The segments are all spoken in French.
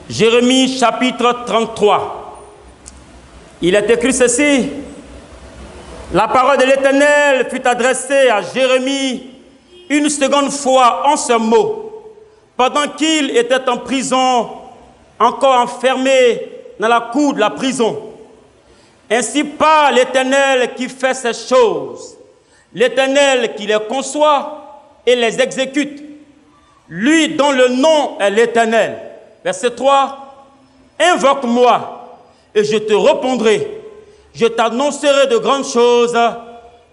Jérémie chapitre 33. Il est écrit ceci. La parole de l'Éternel fut adressée à Jérémie une seconde fois en ce mot, pendant qu'il était en prison, encore enfermé dans la cour de la prison. Ainsi parle l'Éternel qui fait ces choses, l'Éternel qui les conçoit et les exécute, lui dont le nom est l'Éternel. Verset 3. Invoque-moi et je te répondrai. Je t'annoncerai de grandes choses,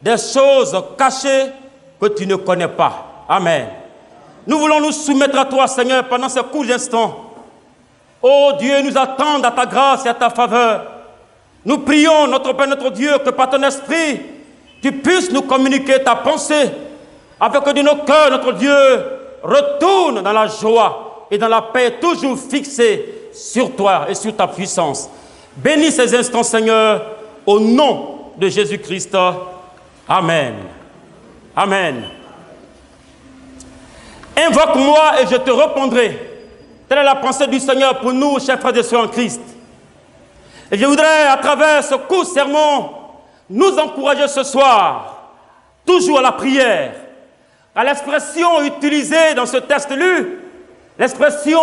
des choses cachées que tu ne connais pas. Amen. Nous voulons nous soumettre à toi, Seigneur, pendant ce court instant. Oh Dieu, nous attendons à ta grâce et à ta faveur. Nous prions, notre Père, notre Dieu, que par ton esprit, tu puisses nous communiquer ta pensée, afin que de nos cœurs, notre Dieu, retourne dans la joie et dans la paix, toujours fixée sur toi et sur ta puissance. Bénis ces instants, Seigneur, au nom de Jésus-Christ. Amen. Amen. Invoque-moi et je te répondrai. Telle est la pensée du Seigneur pour nous, chers frères et sœurs en Christ. Et je voudrais, à travers ce court sermon, nous encourager ce soir, toujours à la prière, à l'expression utilisée dans ce texte lu, l'expression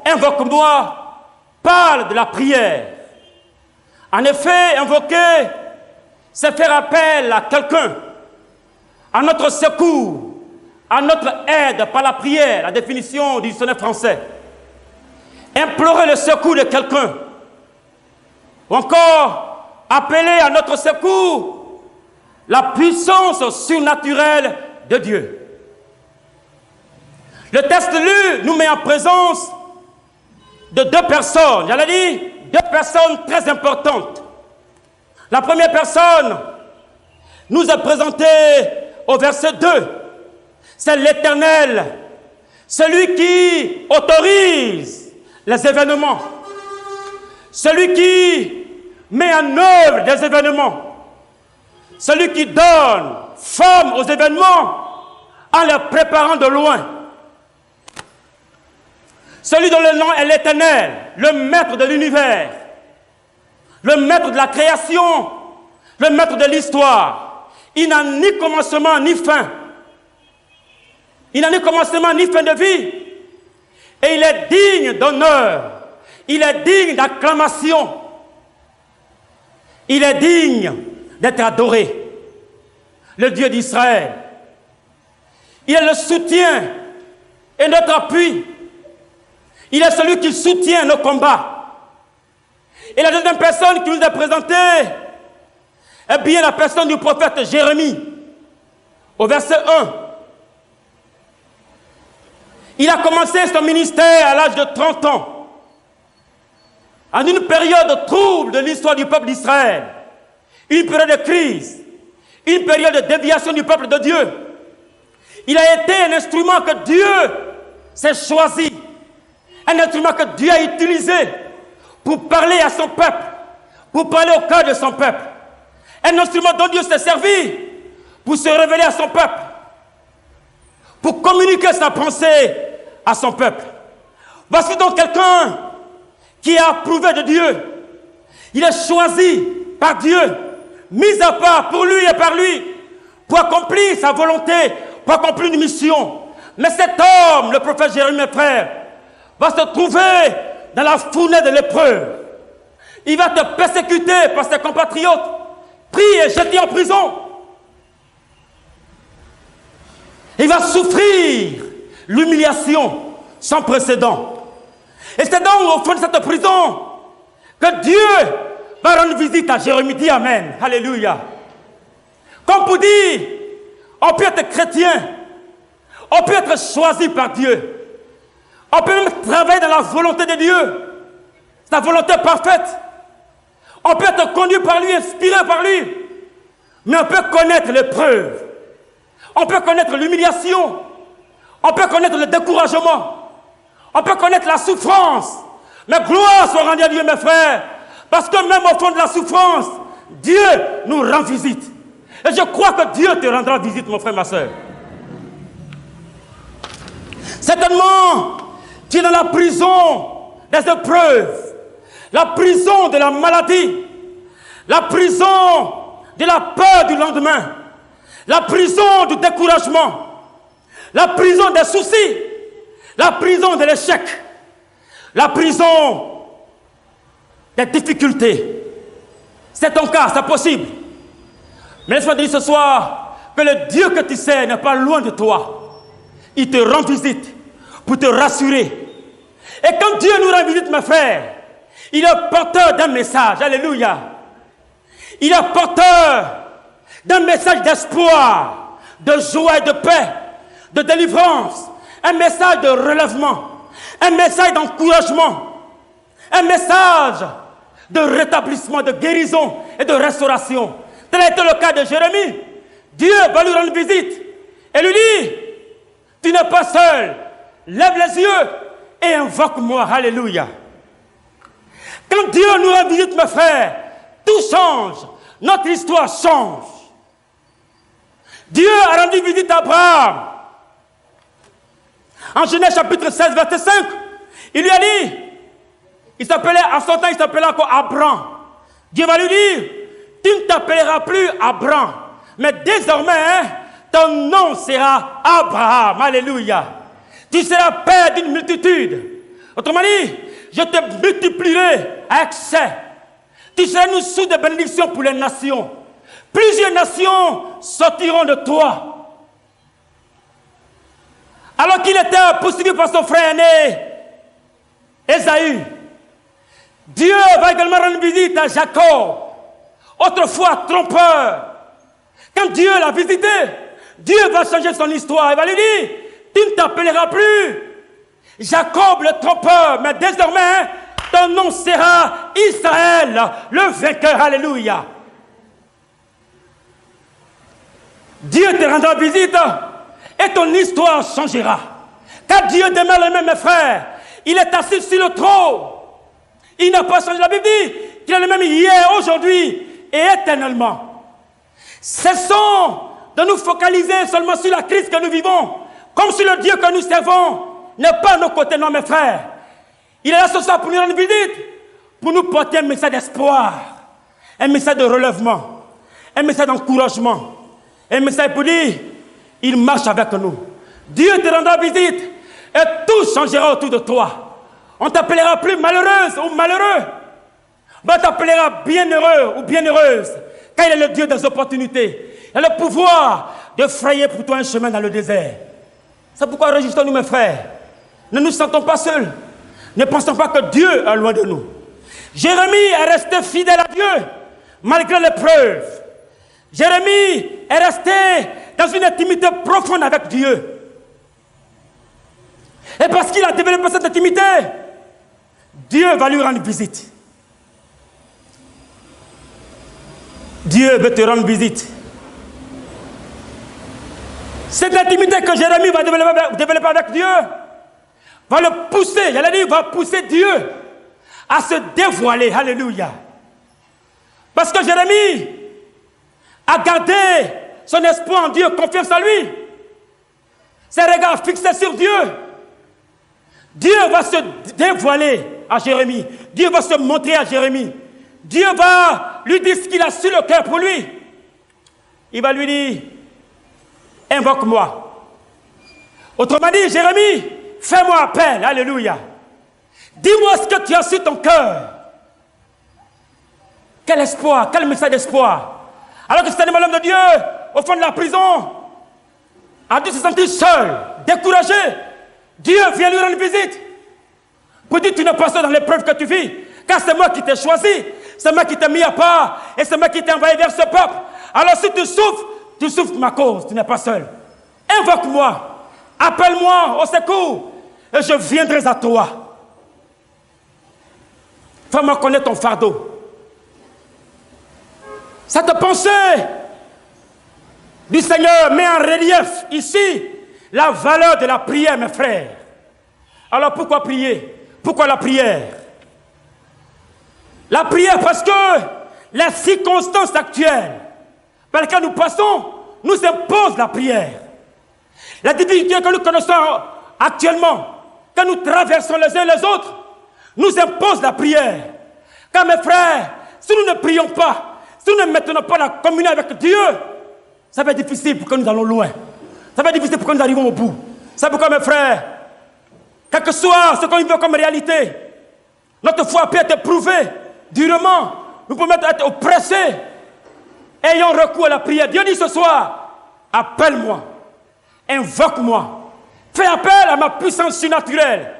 « invoque-moi » parle de la prière. En effet, invoquer, c'est faire appel à quelqu'un, à notre secours, à notre aide par la prière, la définition du dictionnaire français. Implorer le secours de quelqu'un, ou encore appeler à notre secours la puissance surnaturelle de Dieu. Le texte lu nous met en présence de deux personnes, j'allais dire deux personnes très importantes. La première personne nous est présentée au verset 2. C'est l'Éternel, celui qui autorise les événements, celui qui met en œuvre des événements, celui qui donne forme aux événements en les préparant de loin. Celui dont le nom est l'Éternel, le maître de l'univers, le maître de la création, le maître de l'histoire. Il n'a ni commencement ni fin. Il n'a ni commencement ni fin de vie. Et il est digne d'honneur. Il est digne d'acclamation. Il est digne d'être adoré. Le Dieu d'Israël. Il est le soutien et notre appui. Il est celui qui soutient nos combats. Et la deuxième personne qui nous est présentée est bien la personne du prophète Jérémie. Au verset 1. Il a commencé son ministère à l'âge de 30 ans. En une période trouble de l'histoire du peuple d'Israël. Une période de crise. Une période de déviation du peuple de Dieu. Il a été un instrument que Dieu s'est choisi. Un instrument que Dieu a utilisé pour parler à son peuple, pour parler au cœur de son peuple. Un instrument dont Dieu s'est servi pour se révéler à son peuple, pour communiquer sa pensée à son peuple. Voici donc quelqu'un qui est approuvé de Dieu. Il est choisi par Dieu, mis à part pour lui et par lui, pour accomplir sa volonté, pour accomplir une mission. Mais cet homme, le prophète Jérémie, mes frères, va se trouver dans la fournaise de l'épreuve. Il va te persécuter par ses compatriotes, pris et jeté en prison. Il va souffrir l'humiliation sans précédent. Et c'est donc au fond de cette prison que Dieu va rendre visite à Jérémie. Dis Amen. Alléluia. Comme pour dire, on peut être chrétien, on peut être choisi par Dieu. On peut même travailler dans la volonté de Dieu, sa volonté parfaite. On peut être conduit par lui, inspiré par lui. Mais on peut connaître l'épreuve. On peut connaître l'humiliation. On peut connaître le découragement. On peut connaître la souffrance. Mais gloire soit rendue à Dieu, mes frères. Parce que même au fond de la souffrance, Dieu nous rend visite. Et je crois que Dieu te rendra visite, mon frère, ma soeur. Certainement, tu es dans la prison des épreuves, la prison de la maladie, la prison de la peur du lendemain, la prison du découragement, la prison des soucis, la prison de l'échec, la prison des difficultés. C'est ton cas, c'est possible. Mais laisse-moi te dire ce soir que le Dieu que tu sais n'est pas loin de toi. Il te rend visite pour te rassurer. Et quand Dieu nous rend visite, mes frères, il est porteur d'un message. Alléluia. Il est porteur d'un message d'espoir, de joie et de paix, de délivrance, un message de relèvement, un message d'encouragement, un message de rétablissement, de guérison et de restauration. Tel a été le cas de Jérémie. Dieu va lui rendre visite et lui dit, tu n'es pas seul, lève les yeux et invoque-moi. Alléluia. Quand Dieu nous rend visite, mes frères, tout change, notre histoire change. Dieu a rendu visite à Abraham. En Genèse chapitre 16, verset 5, il lui a dit, à son temps, il s'appelait encore Abraham. Dieu va lui dire, tu ne t'appelleras plus Abraham, mais désormais, ton nom sera Abraham. Alléluia. Tu seras père d'une multitude. Autrement dit, je te multiplierai à excès. Tu seras une source de bénédiction pour les nations. Plusieurs nations sortiront de toi. Alors qu'il était poursuivi par son frère aîné, Ésaü, Dieu va également rendre visite à Jacob, autrefois trompeur. Quand Dieu l'a visité, Dieu va changer son histoire. Il va lui dire, tu ne t'appelleras plus Jacob le trompeur, mais désormais, ton nom sera Israël, le vainqueur. Alléluia. Dieu te rendra visite et ton histoire changera. Car Dieu demeure le même, mes frères. Il est assis sur le trône. Il n'a pas changé. La Bible dit qu'il est le même hier, aujourd'hui et éternellement. Cessons de nous focaliser seulement sur la crise que nous vivons, comme si le Dieu que nous servons n'est pas à nos côtés, non, mes frères. Il est là ce soir pour nous rendre visite, pour nous porter un message d'espoir, un message de relèvement, un message d'encouragement, un message pour dire, il marche avec nous. Dieu te rendra visite et tout changera autour de toi. On ne t'appellera plus malheureuse ou malheureux. On t'appellera bienheureux ou bienheureuse, car il est le Dieu des opportunités. Il a le pouvoir de frayer pour toi un chemin dans le désert. C'est pourquoi réjouissons-nous, mes frères. Ne nous sentons pas seuls. Ne pensons pas que Dieu est loin de nous. Jérémie est resté fidèle à Dieu, malgré l'épreuve. Jérémie est resté dans une intimité profonde avec Dieu. Et parce qu'il a développé cette intimité, Dieu va lui rendre visite. Dieu veut te rendre visite. Cette intimité que Jérémie va développer avec Dieu va le pousser, j'allais dire, va pousser Dieu à se dévoiler. Alléluia. Parce que Jérémie a gardé son espoir en Dieu, confiance en lui. Ses regards fixés sur Dieu. Dieu va se dévoiler à Jérémie. Dieu va se montrer à Jérémie. Dieu va lui dire ce qu'il a sur le cœur pour lui. Il va lui dire, invoque-moi. Autrement dit, Jérémie, fais-moi appel. Alléluia. Dis-moi ce que tu as sur ton cœur. Quel espoir, quel message d'espoir. Alors que cet homme de Dieu, au fond de la prison, a dû se sentir seul, découragé. Dieu vient lui rendre visite pour dire, tu n'es pas seul dans l'épreuve que tu vis, car c'est moi qui t'ai choisi, c'est moi qui t'ai mis à part, et c'est moi qui t'ai envoyé vers ce peuple. Alors si tu souffres ma cause, tu n'es pas seul. Invoque-moi, appelle-moi au secours, et je viendrai à toi. Fais-moi connaître ton fardeau. Cette pensée du Seigneur met en relief ici la valeur de la prière, mes frères. Alors pourquoi prier? Pourquoi la prière? La prière parce que les circonstances actuelles par lesquelles nous passons nous imposent la prière. La difficulté que nous connaissons actuellement, que nous traversons les uns les autres, nous impose la prière. Car mes frères, si nous ne prions pas, si nous ne maintenons pas la communion avec Dieu, ça va être difficile pour que nous allons loin. Ça va être difficile pour que nous arrivions au bout. C'est pourquoi mes frères, quel que soit ce qu'on veut comme réalité, notre foi peut être éprouvée durement. Nous pouvons être oppressés, ayant recours à la prière. Dieu dit ce soir, appelle-moi, invoque-moi, fais appel à ma puissance surnaturelle.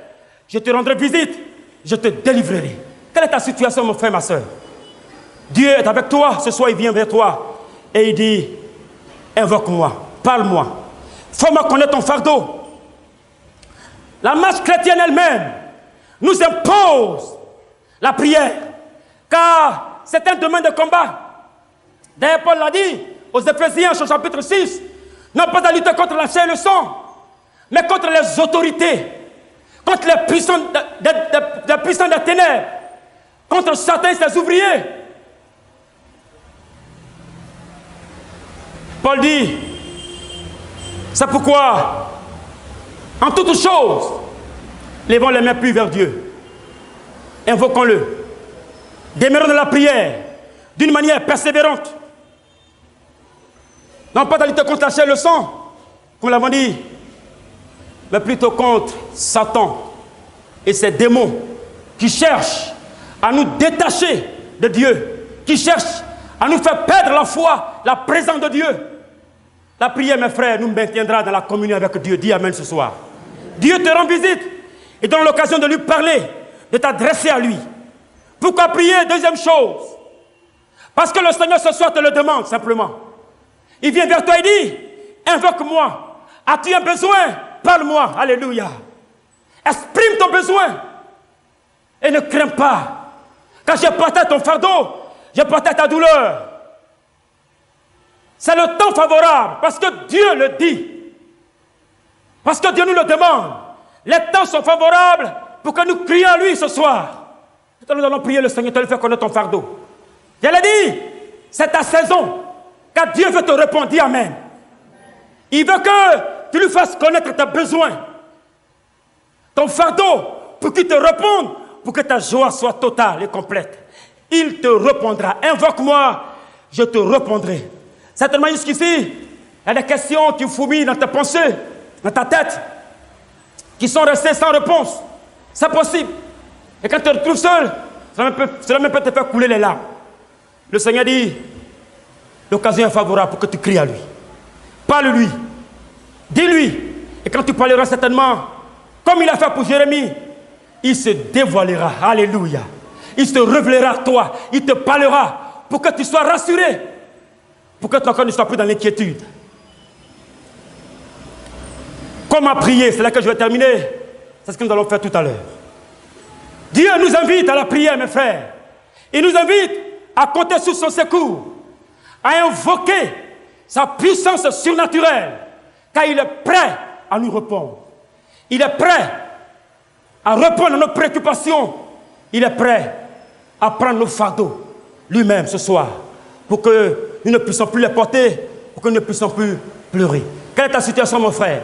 Je te rendrai visite, je te délivrerai. Quelle est ta situation, mon frère, ma soeur? Dieu est avec toi, ce soir il vient vers toi et il dit, invoque-moi, parle-moi, fais-moi connaître ton fardeau. La marche chrétienne elle-même nous impose la prière, car c'est un domaine de combat. D'ailleurs, Paul l'a dit aux Éphésiens, au chapitre 6, non pas à lutter contre la chair et le sang, mais contre les autorités, contre les puissants des ténèbres, contre Satan et ses ouvriers. Paul dit, c'est pourquoi, en toutes choses, levons les mains plus vers Dieu. Invoquons-le. Demeurons dans la prière d'une manière persévérante. Non pas de lutter contre la chair et le sang, comme nous l'avons dit, mais plutôt contre Satan et ses démons qui cherchent à nous détacher de Dieu, qui cherchent à nous faire perdre la foi, la présence de Dieu. La prière, mes frères, nous maintiendra dans la communion avec Dieu. Dis Amen ce soir. Dieu te rend visite et donne l'occasion de lui parler, de t'adresser à lui. Pourquoi prier? Deuxième chose, parce que le Seigneur ce soir te le demande simplement. Il vient vers toi et dit, invoque-moi. As-tu un besoin? Parle-moi. Alléluia. Exprime ton besoin et ne crains pas, car j'ai porté ton fardeau, j'ai porté ta douleur. C'est le temps favorable, parce que Dieu le dit. Parce que Dieu nous le demande. Les temps sont favorables pour que nous crions à lui ce soir. Nous allons prier le Seigneur, te le faire connaître ton fardeau. Je l'ai dit, c'est ta saison, car Dieu veut te répondre. Dis Amen. Il veut que tu lui fasses connaître tes besoins, ton fardeau, pour qu'il te réponde, pour que ta joie soit totale et complète. Il te répondra. Invoque-moi, je te répondrai. Certainement jusqu'ici, il y a des questions qui fourmillent dans tes pensées, dans ta tête, qui sont restées sans réponse. C'est possible. Et quand tu te retrouves seul, cela même peut te faire couler les larmes. Le Seigneur dit, l'occasion est favorable pour que tu cries à lui. Parle-lui. Dis-lui. Et quand tu parleras certainement, comme il a fait pour Jérémie, il se dévoilera. Alléluia. Il se révélera à toi. Il te parlera pour que tu sois rassuré. Pour que ton cœur ne soit plus dans l'inquiétude. Comment prier? C'est là que je vais terminer. C'est ce que nous allons faire tout à l'heure. Dieu nous invite à la prière, mes frères. Il nous invite à compter sur son secours, à invoquer sa puissance surnaturelle, car il est prêt à nous répondre. Il est prêt à répondre à nos préoccupations. Il est prêt à prendre nos fardeaux lui-même ce soir, pour que nous ne puissions plus les porter, pour que nous ne puissions plus pleurer. Quelle est ta situation, mon frère?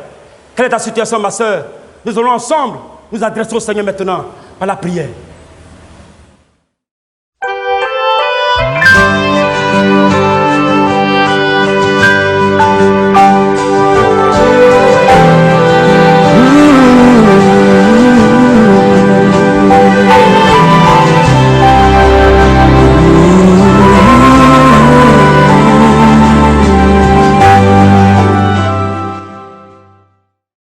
Quelle est ta situation, ma soeur? Nous allons ensemble nous adresser au Seigneur maintenant par la prière.